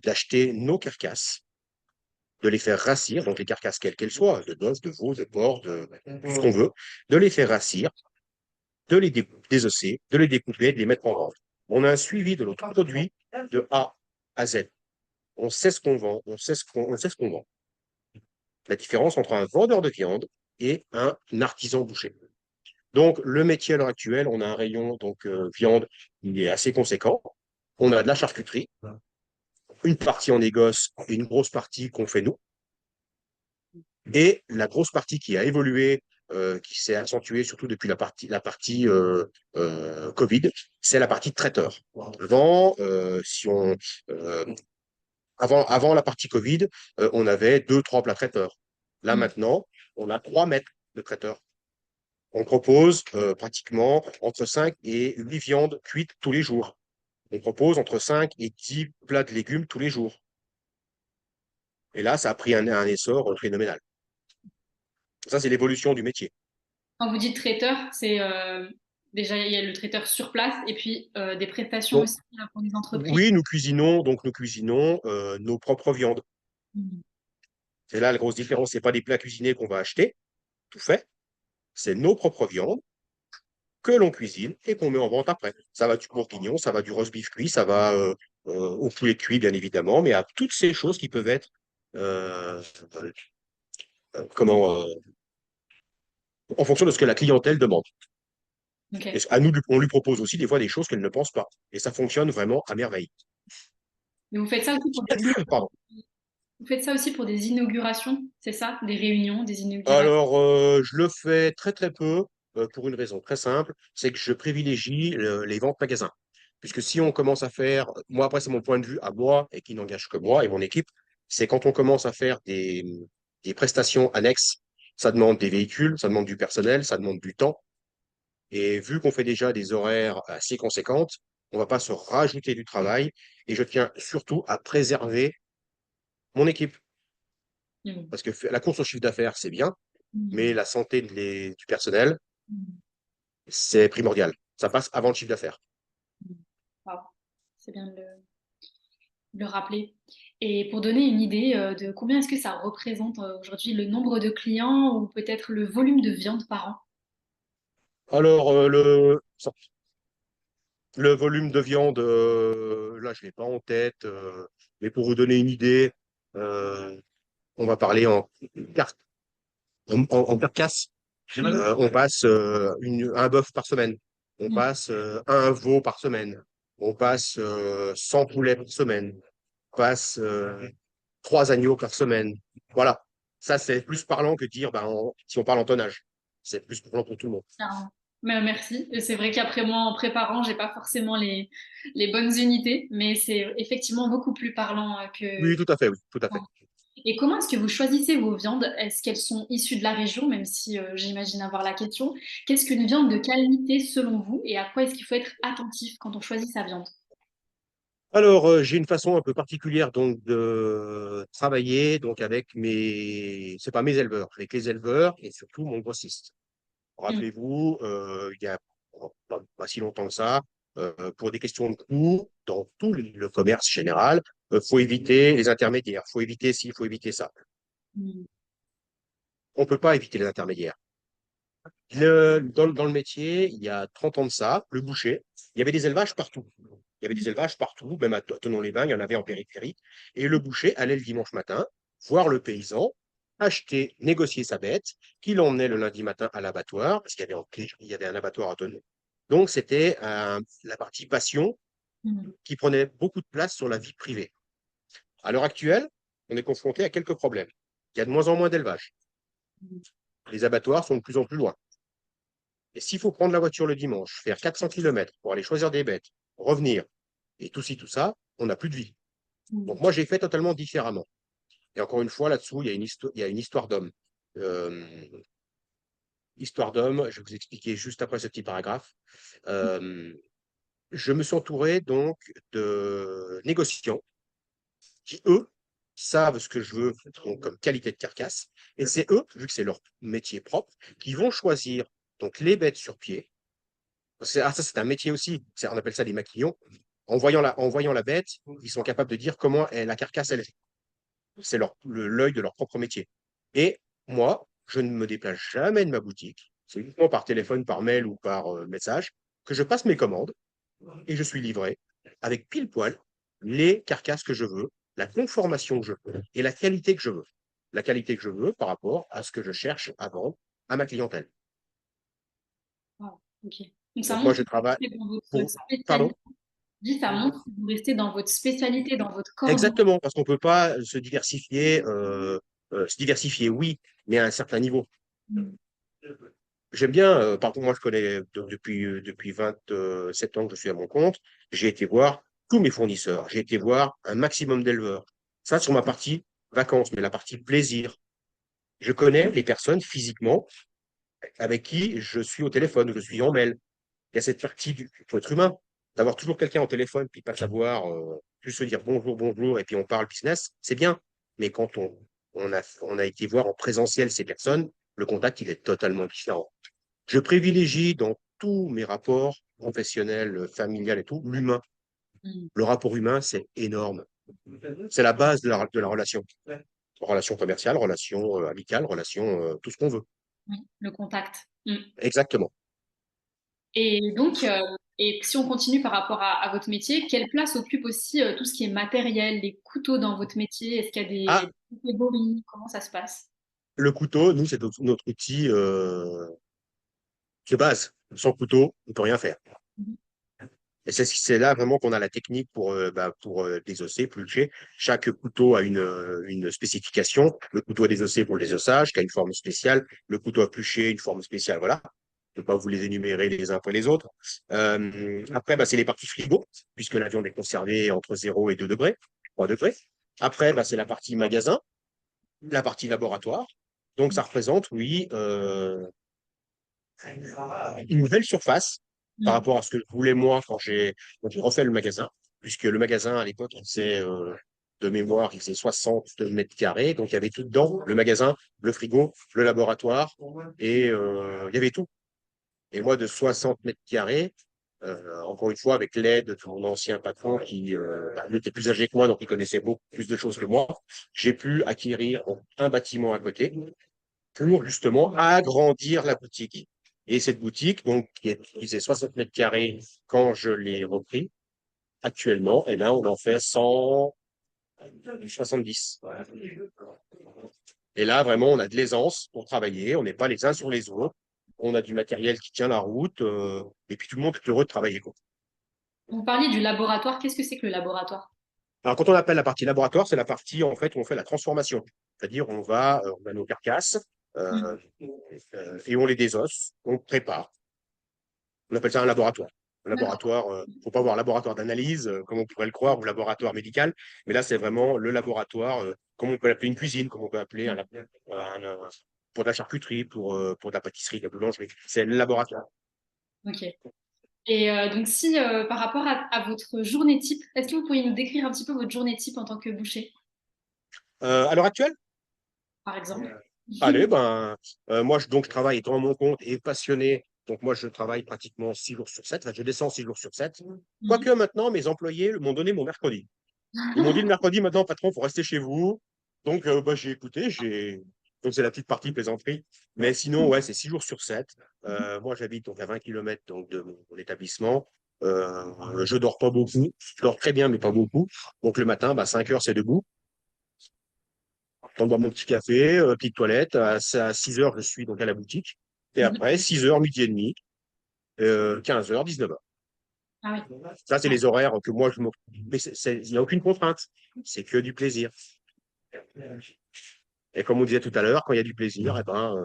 d'acheter nos carcasses, de les faire rassir, donc les carcasses quelles qu'elles soient, de bœuf, de veau, de porc, de tout ce qu'on veut, de les faire rassir, de les désosser, de les découper, de les mettre en vente. On a un suivi de notre produit de A à Z. On sait ce qu'on vend, on sait ce qu'on vend. La différence entre un vendeur de viande et un artisan boucher. Donc, le métier à l'heure actuelle, on a un rayon viande, il est assez conséquent. On a de la charcuterie, une partie en négoce et une grosse partie qu'on fait nous. Et la grosse partie qui a évolué, qui s'est accentuée surtout depuis la partie Covid, c'est la partie traiteur. Avant, euh, avant la partie Covid, on avait deux, trois plats traiteurs. Là Mhm. maintenant, on a 3 mètres de traiteurs. On propose pratiquement entre 5 et 8 viandes cuites tous les jours. On propose entre 5 et 10 plats de légumes tous les jours. Et là, ça a pris un essor phénoménal. Ça, c'est l'évolution du métier. Quand vous dites traiteur, c'est déjà il y a le traiteur sur place et puis des prestations Donc, aussi pour les entreprises. oui, nous cuisinons nos propres viandes. Mhm. C'est là la grosse différence. Ce n'est pas des plats cuisinés qu'on va acheter, tout fait. C'est nos propres viandes que l'on cuisine et qu'on met en vente après. Ça va du bourguignon, ça va du roast beef cuit, ça va au poulet cuit, bien évidemment, mais à toutes ces choses qui peuvent être euh, comment, en fonction de ce que la clientèle demande. Et Ok. à nous, on lui propose aussi des fois des choses qu'elle ne pense pas. Et ça fonctionne vraiment à merveille. Et vous faites ça aussi pour des, Pardon. vous faites ça aussi pour des inaugurations, c'est ça? Des réunions, des inaugurations? Alors, je le fais très très peu pour une raison très simple, c'est que je privilégie les ventes magasins. Puisque si on commence à faire, moi après c'est mon point de vue à moi et qui n'engage que moi et mon équipe, c'est quand on commence à faire des prestations annexes, ça demande des véhicules, ça demande du personnel, ça demande du temps. Et vu qu'on fait déjà des horaires assez conséquentes, on ne va pas se rajouter du travail. Et je tiens surtout à préserver mon équipe. Mhm. Parce que la course au chiffre d'affaires, c'est bien, mais Mhm. la santé du personnel, Mhm. c'est primordial. Ça passe avant le chiffre d'affaires. Mhm. Wow. C'est bien de le rappeler. Et pour donner une idée de combien est-ce que ça représente aujourd'hui le nombre de clients ou peut-être le volume de viande par an? Alors, le volume de viande, là, je ne l'ai pas en tête, mais pour vous donner une idée, euh, on va parler en carcasse. Mhm. On passe un bœuf par semaine. On Mhm. passe un veau par semaine. On passe 100 poulets par semaine. On passe 3 agneaux par semaine. Voilà. Ça, c'est plus parlant que dire si on parle en tonnage. C'est plus parlant pour tout le monde. Clairement. Mais merci. Et c'est vrai qu'après moi, en préparant, j'ai pas forcément les bonnes unités, mais c'est effectivement beaucoup plus parlant Oui, tout à fait, oui, tout à fait. Et comment est-ce que vous choisissez vos viandes? Est-ce qu'elles sont issues de la région, même si j'imagine avoir la question? Qu'est-ce qu'une viande de qualité selon vous et à quoi est-ce qu'il faut être attentif quand on choisit sa viande? Alors, j'ai une façon un peu particulière donc de travailler donc avec mes, c'est pas mes éleveurs, avec les éleveurs et surtout mon grossiste. Mm. Rappelez-vous, il y a pas si longtemps que ça, pour des questions de coût, dans tout le commerce général, faut éviter les intermédiaires, faut éviter ci, faut éviter ça. Mm. On peut pas éviter les intermédiaires. Dans le métier, il y a 30 ans de ça, le boucher, il y avait des élevages partout. Il y avait des élevages partout, même à Thonon-les-Bains, il y en avait en périphérie. Et le boucher allait le dimanche matin voir le paysan, acheter, négocier sa bête, qu'il emmenait le lundi matin à l'abattoir, parce qu'il y avait un abattoir à Thonon. Donc, c'était la partie passion Mm. qui prenait beaucoup de place sur la vie privée. À l'heure actuelle, on est confronté à quelques problèmes. Il y a de moins en moins d'élevage. Les abattoirs sont de plus en plus loin. Et s'il faut prendre la voiture le dimanche, faire 400 km pour aller choisir des bêtes, revenir, et tout ci, tout ça, on n'a plus de vie. Mm. Donc moi, j'ai fait totalement différemment. Et encore une fois, là-dessous, il y a une histoire d'homme. Histoire d'homme, je vais vous expliquer juste après ce petit paragraphe. Euh, je me suis entouré donc de négociants qui, eux, savent ce que je veux donc, comme qualité de carcasse. Et c'est eux, vu que c'est leur métier propre, qui vont choisir donc les bêtes sur pied. Ça, c'est un métier aussi. On appelle ça des maquillons. En voyant la bête, ils sont capables de dire comment la carcasse elle est. C'est l'œil de leur propre métier. Et moi, je ne me déplace jamais de ma boutique. C'est uniquement par téléphone, par mail ou par message que je passe mes commandes et je suis livré avec pile poil les carcasses que je veux, la conformation que je veux et la qualité que je veux. La qualité que je veux par rapport à ce que je cherche à vendre à ma clientèle. Wow, ok. Donc ça Donc moi, montre je que vous travaille restez dans votre pour... Pardon? spécialité. Ça montre que vous restez dans votre spécialité, dans votre corps de Exactement, parce qu'on ne peut pas se diversifier, oui, mais à un certain niveau. métier. J'aime bien, par contre, moi, je connais depuis 27 ans que je suis à mon compte, j'ai été voir tous mes fournisseurs, j'ai été voir un maximum d'éleveurs. Ça, sur ma partie vacances, mais la partie plaisir. Je connais les personnes physiquement avec qui je suis au téléphone, je suis en mail. Il y a cette partie du faut être humain, d'avoir toujours quelqu'un au téléphone, puis pas savoir, juste se dire bonjour, bonjour, et puis on parle business, c'est bien. Mais quand on a été voir en présentiel ces personnes, le contact, il est totalement différent. Je privilégie dans tous mes rapports professionnels, familiales et tout, l'humain. Mm. Le rapport humain, c'est énorme. C'est la base de la relation. Relation commerciale, relation amicale, relation tout ce qu'on veut. Oui, le contact. Mm. Exactement. Et donc, et si on continue par rapport à votre métier, quelle place occupe aussi tout ce qui est matériel, les couteaux dans votre métier? Est-ce qu'il y a Ah, des catégories? Comment ça se passe? le couteau, nous, c'est notre outil de base. Sans couteau, on ne peut rien faire. Mhm. Et c'est là vraiment qu'on a la technique pour désosser, éplucher. Chaque couteau a une spécification. Le couteau à désosser pour le désossage, qui a une forme spéciale. Le couteau à éplucher, une forme spéciale. Voilà. Je ne vais pas vous les énumérer les uns après les autres. Après, c'est les parties frigo, puisque la viande est conservée entre 0 et 2 degrés, 3 degrés. Après, c'est la partie magasin, la partie laboratoire. Donc, ça représente, oui, une nouvelle surface par Mm. rapport à ce que je voulais moi quand j'ai refait le magasin, puisque le magasin à l'époque, il faisait de mémoire, il faisait 60 mètres carrés, donc il y avait tout dedans, le magasin, le frigo, le laboratoire, et il y avait tout. Et moi, de 60 mètres carrés, encore une fois, avec l'aide de mon ancien patron lui était plus âgé que moi, donc il connaissait beaucoup plus de choses que moi, j'ai pu acquérir un bâtiment à côté pour justement agrandir la boutique. Et cette boutique, donc, qui faisait 60 mètres carrés quand je l'ai repris, actuellement, eh bien, on en fait 170. Et là, vraiment, on a de l'aisance pour travailler, on n'est pas les uns sur les autres, on a du matériel qui tient la route, et puis tout le monde est heureux de travailler, quoi. Vous parliez du laboratoire. Qu'est-ce que c'est que le laboratoire? Alors, quand on appelle la partie laboratoire, c'est la partie en fait où on fait la transformation. C'est-à-dire, on a nos carcasses Mm. et on les désosse, on prépare. On appelle ça un laboratoire. Un D'accord. laboratoire, faut pas voir laboratoire d'analyse, comme on pourrait le croire, ou laboratoire médical, mais là, c'est vraiment le laboratoire, comme on peut l'appeler une cuisine, comme on peut appeler pour de la charcuterie, pour de la pâtisserie, de la boulangerie. C'est le laboratoire. Ok. Et donc, si par rapport à votre journée type, est-ce que vous pourriez nous décrire un petit peu votre journée type en tant que boucher, À l'heure actuelle, par exemple? allez, ben, moi, donc, je travaille étant à mon compte et passionné. Donc, moi, je travaille pratiquement 6 jours sur 7. Enfin, je descends 6 jours sur 7. Mhm. Quoique maintenant, mes employés m'ont donné mon mercredi. Ils m'ont dit le mercredi, maintenant, patron, il faut rester chez vous. Donc, bah, j'ai écouté. Donc, c'est la petite partie plaisanterie. Mais sinon, ouais, c'est 6 jours sur 7. Moi, j'habite donc à 20 kilomètres donc, de mon établissement. Je dors pas beaucoup. Je dors très bien, mais pas beaucoup. Donc, le matin, bah, 5 heures, c'est debout. Je bois mon petit café, petite toilette. À 6 heures, je suis donc à la boutique. Et Mhm. après, 6 heures, midi et demi, 15 heures, 19 heures. Ah oui. Ça, c'est Ouais. les horaires que moi, je m'occupe. Mais il n'y a aucune contrainte. C'est que du plaisir. Et comme on disait tout à l'heure, quand il y a du plaisir, eh ben,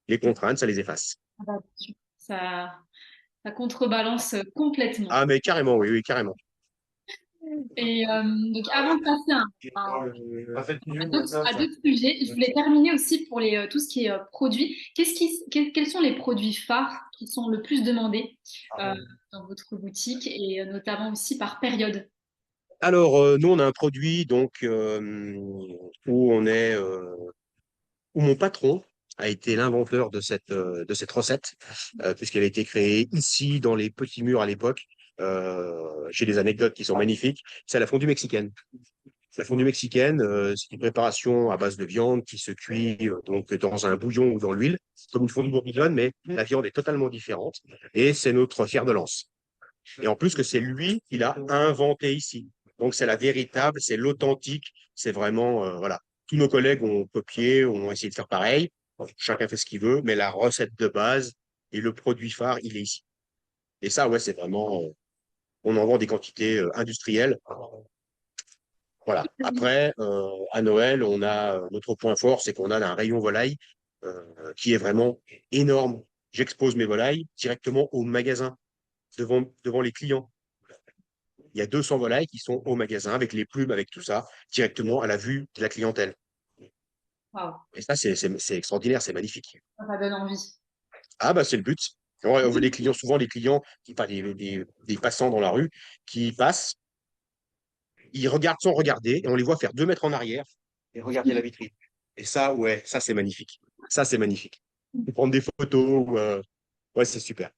les contraintes, ça les efface. Ah bah, bien sûr. Ça contrebalance complètement. Ah, mais carrément, oui, oui, carrément. Et donc, avant de passer à d'autres sujets, je voulais terminer aussi pour tout ce qui est produits. Quels sont les produits phares qui sont le plus demandés euh, dans votre boutique et notamment aussi par période? Alors, nous, on a un produit donc où on est, où mon patron a été l'inventeur de cette recette, puisqu'elle a été créée ici dans les petits murs à l'époque. J'ai des anecdotes qui sont magnifiques. C'est la fondue mexicaine. La fondue mexicaine, c'est une préparation à base de viande qui se cuit donc dans un bouillon ou dans l'huile, comme une fondue bourguignonne, mais la viande est totalement différente. Et c'est notre fer de lance. Et en plus que c'est lui qui l'a inventé ici. Donc c'est la véritable, c'est l'authentique, c'est vraiment, voilà. Tous nos collègues ont copié, ont essayé de faire pareil. Chacun fait ce qu'il veut, mais la recette de base et le produit phare, il est ici. Et ça, ouais, c'est vraiment, on en vend des quantités industrielles. Voilà. Après, à Noël, on a notre point fort, c'est qu'on a un rayon volaille qui est vraiment énorme. J'expose mes volailles directement au magasin, devant les clients. Il y a 200 volailles qui sont au magasin avec les plumes, avec tout ça, directement à la vue de la clientèle. Waouh, Et ça, c'est extraordinaire, c'est magnifique. ça donne envie. Ah, bah, c'est le but. On veut des clients, souvent les clients, pas des passants dans la rue, qui passent, ils regardent sans regarder, et on les voit faire 2 mètres en arrière et regarder la vitrine. Et ça, ouais, ça, c'est magnifique. Ça, c'est magnifique. Et prendre des photos, ouais, c'est super.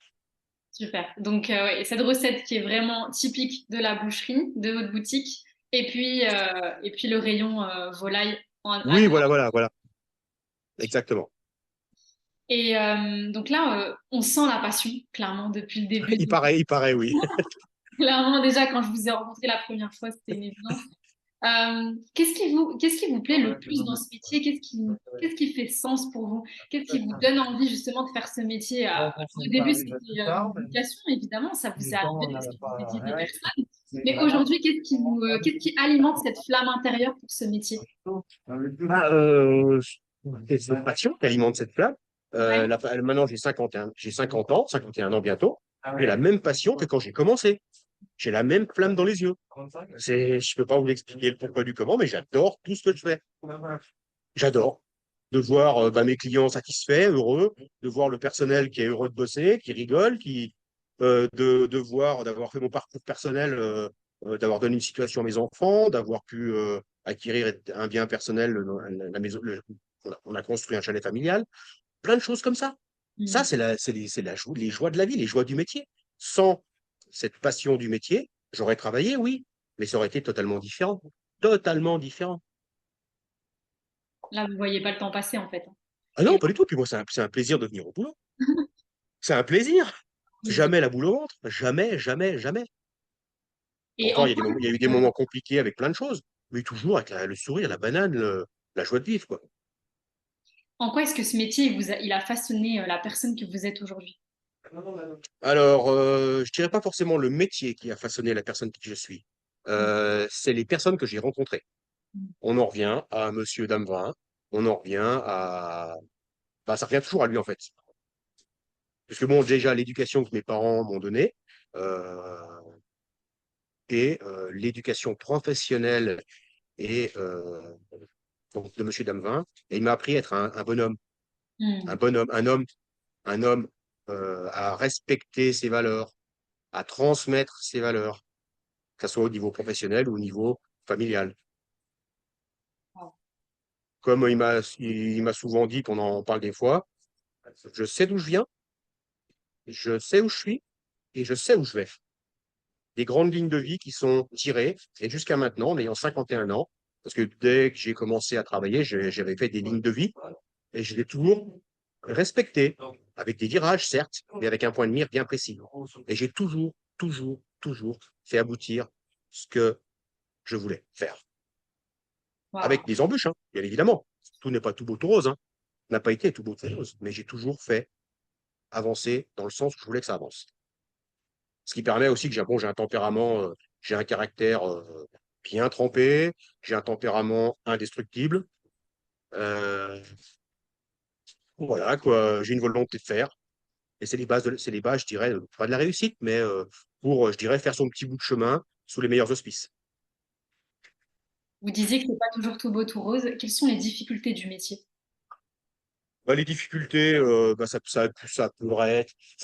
Super. Donc, ouais, et cette recette qui est vraiment typique de la boucherie, de votre boutique, et puis le rayon volaille à Oui, Noël. voilà, voilà, voilà. Exactement. Et donc là, on sent la passion, clairement, depuis le début. Il paraît, oui. Clairement, déjà, quand je vous ai rencontré la première fois, c'était une évidence. Qu'est-ce qui vous plaît le plus dans ce métier? Qu'est-ce qui fait sens pour vous? Qu'est-ce qui vous donne envie justement de faire ce métier? Au début, c'était une vocation, évidemment, ça vous est arrivé parce que vous aidiez des personnes. Mais aujourd'hui, qu'est-ce qui alimente cette flamme intérieure pour ce métier? Bah, c'est cette passion qui alimente cette flamme. Ouais. Maintenant, j'ai 50 ans, 51 ans bientôt. J'ai la même passion que quand j'ai commencé. J'ai la même flamme dans les yeux. Je peux pas vous expliquer le pourquoi du comment, mais j'adore tout ce que je fais. J'adore de voir bah, mes clients satisfaits, heureux, de voir le personnel qui est heureux de bosser, qui rigole, de voir, d'avoir fait mon parcours personnel, d'avoir donné une situation à mes enfants, d'avoir pu acquérir un bien personnel, la maison, on a construit un chalet familial, plein de choses comme ça. Ça, Mm. les joies de la vie, les joies du métier. Sans cette passion du métier, j'aurais travaillé, oui, mais ça aurait été totalement différent. Totalement différent. Là, vous voyez pas le temps passer, en fait. Ah non, Et, pas du tout. Puis moi, c'est un plaisir de venir au boulot. C'est un plaisir. Jamais la boule au ventre. Jamais, jamais, jamais. et Pourtant, en quoi, il y a eu des moments compliqués avec plein de choses, mais toujours avec le sourire, la banane, la joie de vivre, quoi. en quoi est-ce que ce métier il a façonné la personne que vous êtes aujourd'hui? Alors, je dirais pas forcément le métier qui a façonné la personne qui je suis. C'est les personnes que j'ai rencontrées. On en revient à Monsieur Damerin. On en revient à... Bah, ça revient toujours à lui, en fait. Parce que bon, déjà, l'éducation que mes parents m'ont donnée et l'éducation professionnelle et donc de Monsieur Damevin, et il m'a appris à être un bonhomme, un Hmm. bonhomme, un homme à respecter ses valeurs, à transmettre ses valeurs, que ce soit au niveau professionnel ou au niveau familial. Wow. Comme il m'a souvent dit, qu'on en parle des fois, je sais d'où je viens, je sais où je suis et je sais où je vais. Des grandes lignes de vie qui sont tirées, et jusqu'à maintenant, en ayant 51 ans, parce que dès que j'ai commencé à travailler, j'avais fait des lignes de vie et je l'ai toujours respecté, avec des virages, certes, mais avec un point de mire bien précis. Et j'ai toujours fait aboutir ce que je voulais faire. Avec Wow. des embûches, hein, bien évidemment. Tout n'est pas tout beau tout rose, hein. N'a pas été tout beau tout rose, mais j'ai toujours fait avancer dans le sens où je voulais que ça avance. Ce qui permet aussi que j'ai un tempérament, j'ai un caractère bien trempé, j'ai un tempérament indestructible. Euh, voilà, quoi, j'ai une volonté de faire. Et c'est les bases, je dirais, pas de la réussite, mais pour, je dirais, faire son petit bout de chemin sous les meilleurs auspices. Vous disiez que c'est pas toujours tout beau, tout rose. Quelles sont les difficultés du métier? Bah, les difficultés, bah, ça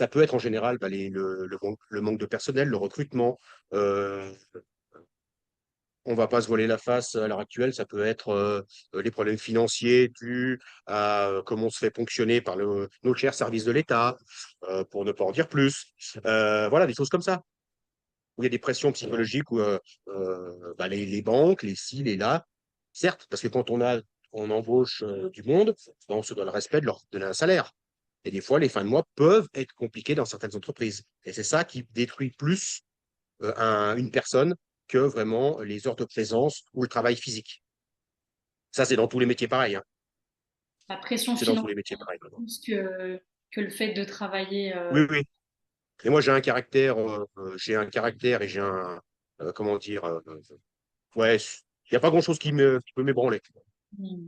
peut être en général bah, le manque de personnel, le recrutement. Euh, on va pas se voiler la face à l'heure actuelle, ça peut être les problèmes financiers dus à comment on se fait ponctionner par nos chers services de l'État, pour ne pas en dire plus. Voilà, des choses comme ça. Où il y a des pressions psychologiques où bah, les banques, les ci, les là, certes, parce que on embauche du monde, bah, on se doit le respect de leur donner un salaire. Et des fois, les fins de mois peuvent être compliquées dans certaines entreprises. Et c'est ça qui détruit plus une personne que vraiment les heures de présence ou le travail physique. Ça, c'est dans tous les métiers pareil, hein. La pression C'est dans tous financière les métiers pareil. plus que le fait de travailler. Oui, oui. Et moi, j'ai un caractère et j'ai un, comment dire, ouais, il n'y a pas grand-chose qui peut m'ébranler. Hmm.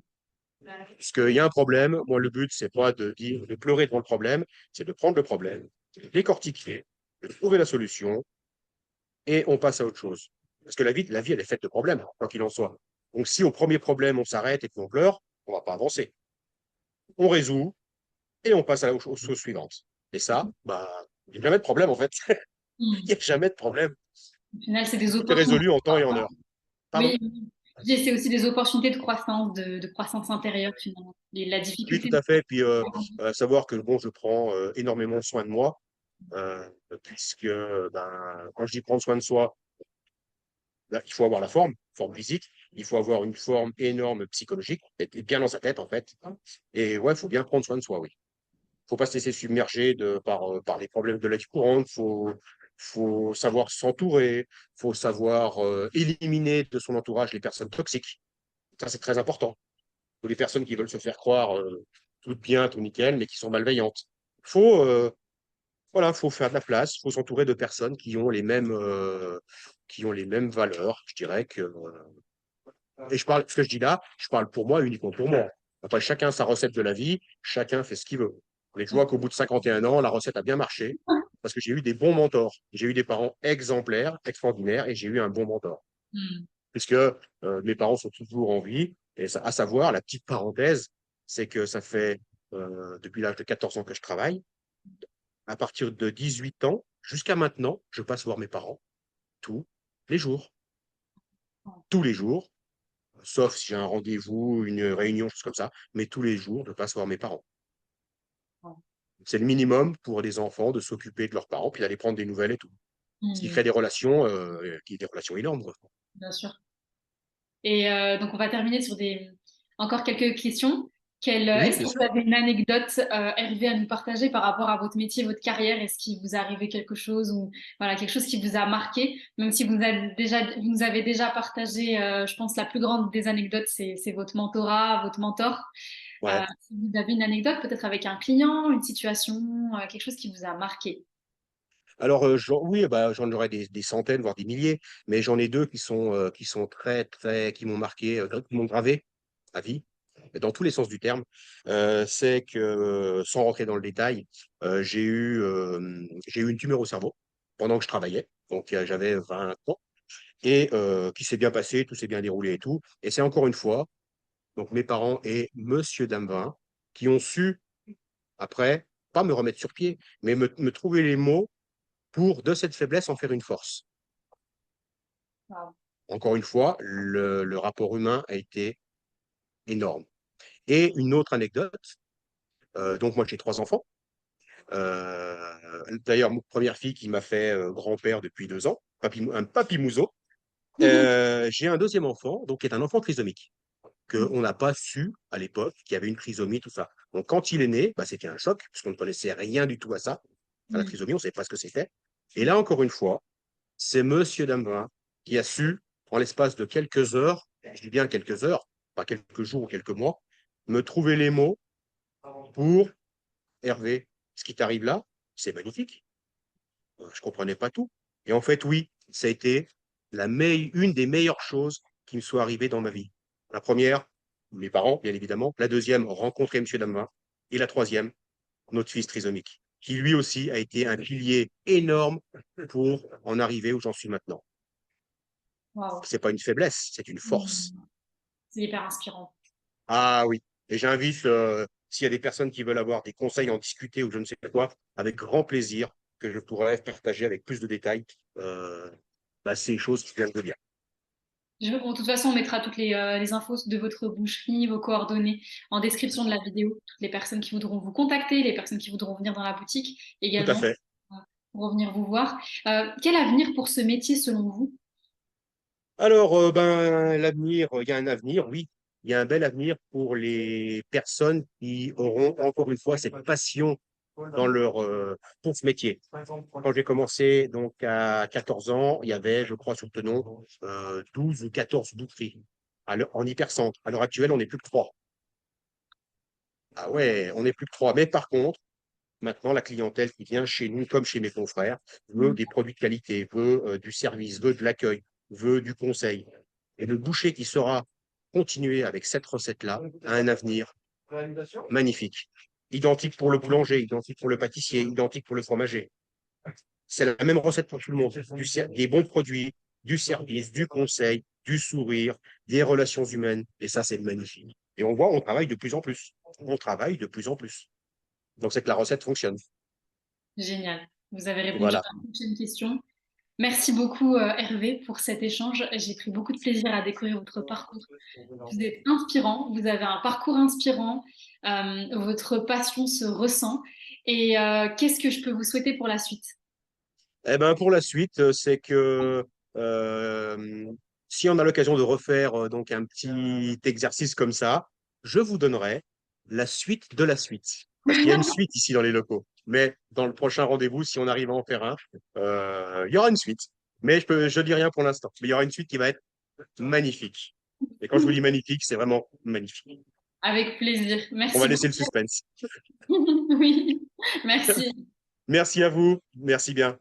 Parce qu'il y a un problème, moi, le but, c'est pas de dire, de pleurer devant le problème, c'est de prendre le problème, de le décortiquer, de trouver la solution, et on passe à autre chose. Parce que la vie, elle est faite de problèmes, quoi qu'il en soit. Donc, si au premier problème, on s'arrête et qu'on pleure, on va pas avancer. On résout et on passe aux choses suivantes. Et ça, bah, il n'y a jamais de problème, en fait. Hmm. Il n'y a jamais de problème. Au final, c'est des Tout est opportunités. résolu en temps et en heure. Pardon? Oui, c'est aussi des opportunités de croissance, de croissance intérieure finalement. Et la Oui, tout difficulté. à fait. Puis, savoir que bon, je prends énormément soin de moi, puisque ben, quand je dis prendre soin de soi, ben, il faut avoir la forme physique, il faut avoir une forme énorme psychologique, être bien dans sa tête, en fait. Et ouais, il faut bien prendre soin de soi, oui. Faut pas se laisser submerger par les problèmes de la vie courante. Faut savoir s'entourer. Faut savoir éliminer de son entourage les personnes toxiques. Ça, c'est très important. Ou les personnes qui veulent se faire croire tout bien, tout nickel, mais qui sont malveillantes. Faut, voilà, faut faire de la place. Faut s'entourer de personnes qui ont les mêmes valeurs, je dirais que. Et ce que je dis là, je parle pour moi, uniquement pour moi. Après, chacun sa recette de la vie, chacun fait ce qu'il veut. Mais je vois qu'au bout de 51 ans, la recette a bien marché parce que j'ai eu des bons mentors. J'ai eu des parents exemplaires, extraordinaires, et j'ai eu un bon mentor. Hmm. Puisque mes parents sont toujours en vie. Et ça, à savoir, la petite parenthèse, c'est que ça fait depuis l'âge de 14 ans que je travaille. À partir de 18 ans jusqu'à maintenant, je passe voir mes parents tous les jours. Tous les jours, sauf si j'ai un rendez-vous, une réunion, chose comme ça, mais tous les jours, je passe voir mes parents. C'est le minimum pour des enfants de s'occuper de leurs parents, puis d'aller prendre des nouvelles et tout. Ce qui Hmm. crée des relations énormes, quoi. Bien sûr. Et donc, on va terminer sur encore quelques questions. Oui, Est-ce bien que vous sûr. avez une anecdote, Hervé, à nous partager par rapport à votre métier, votre carrière? Est-ce qu'il vous est arrivé quelque chose ou voilà, quelque chose qui vous a marqué? Même si vous nous avez déjà partagé, je pense, la plus grande des anecdotes, c'est votre mentorat, votre mentor. Ouais. Si vous avez une anecdote, peut-être avec un client, une situation, quelque chose qui vous a marqué. Alors, oui, bah, j'en aurais des centaines, voire des milliers, mais j'en ai deux qui sont très, très, qui m'ont marqué, qui m'ont gravé à vie. dans tous les sens du terme. C'est que, sans rentrer dans le détail, j'ai eu une tumeur au cerveau pendant que je travaillais. Donc, j'avais 20 ans et qui s'est bien passé, tout s'est bien déroulé et tout. Et c'est encore une fois, donc mes parents et Monsieur Damevin qui ont su, après, pas me remettre sur pied, mais me trouver les mots pour, de cette faiblesse, en faire une force. Wow. Encore une fois, le rapport humain a été énorme. Et une autre anecdote, donc moi j'ai 3 enfants. D'ailleurs, ma première fille qui m'a fait grand-père depuis 2 ans, un papy mouzo. J'ai un deuxième enfant, donc qui est un enfant trisomique, qu'on n'a pas su à l'époque qu'il y avait une trisomie, tout ça. Donc quand il est né, bah, c'était un choc, parce qu'on ne connaissait rien du tout à ça. À la Mm. trisomie, on ne savait pas ce que c'était. Et là, encore une fois, c'est Monsieur Damevin qui a su, en l'espace de quelques heures, je dis bien quelques heures, pas quelques jours ou quelques mois, me trouver les mots pour Hervé. Ce qui t'arrive là, c'est magnifique. Je comprenais pas tout. Et en fait, oui, ça a été une des meilleures choses qui me soit arrivée dans ma vie. La première, mes parents, bien évidemment. La deuxième, rencontrer M. Damevin. Et la troisième, notre fils trisomique, qui lui aussi a été un pilier énorme pour en arriver où j'en suis maintenant. Wow. C'est pas une faiblesse, c'est une force. Mm. C'est hyper inspirant. Ah oui. Et j'invite, s'il y a des personnes qui veulent avoir des conseils, en discuter ou je ne sais pas quoi, avec grand plaisir, que je pourrais partager avec plus de détails bah, ces choses qui viennent de dire. De toute façon, on mettra toutes les infos de votre boucherie, vos coordonnées en description de la vidéo. Toutes les personnes qui voudront vous contacter, les personnes qui voudront venir dans la boutique Tout à également fait. pour venir vous voir. Quel avenir pour ce métier selon vous? Alors, ben, l'avenir, il y a un avenir, oui. Il y a un bel avenir pour les personnes qui auront, encore une fois, cette passion pour ce métier. Quand j'ai commencé donc à 14 ans, il y avait, je crois, sous le tenons, 12 ou 14 boucheries en hypercentre. À l'heure actuelle, on n'est plus que 3. Ah ouais, on n'est plus que 3. Mais par contre, maintenant, la clientèle qui vient chez nous, comme chez mes confrères, veut des produits de qualité, veut du service, veut de l'accueil, veut du conseil. Et le boucher qui saura continuer avec cette recette-là a un avenir magnifique. Identique pour le boulanger, identique pour le pâtissier, identique pour le fromager. C'est la même recette pour tout le monde. Des bons produits, du service, du conseil, du sourire, des relations humaines. Et ça, c'est magnifique. Et on voit, on travaille de plus en plus. On travaille de plus en plus. Donc, c'est que la recette fonctionne. Génial. Vous avez répondu Voilà. à la prochaine question. Merci beaucoup Hervé pour cet échange. J'ai pris beaucoup de plaisir à découvrir votre parcours. Vous êtes inspirant, vous avez un parcours inspirant, votre passion se ressent. Et qu'est-ce que je peux vous souhaiter pour la suite? Eh ben, pour la suite, c'est que si on a l'occasion de refaire donc un petit exercice comme ça, je vous donnerai la suite de la suite. Parce qu'il y a une suite ici dans les locaux. Mais dans le prochain rendez-vous, si on arrive à en faire un, il y aura une suite. Mais je dis rien pour l'instant. Mais il y aura une suite qui va être magnifique. Et quand je vous dis magnifique, c'est vraiment magnifique. Avec plaisir. On va Merci laisser le beaucoup. suspense. Oui, merci. Merci à vous. Merci bien.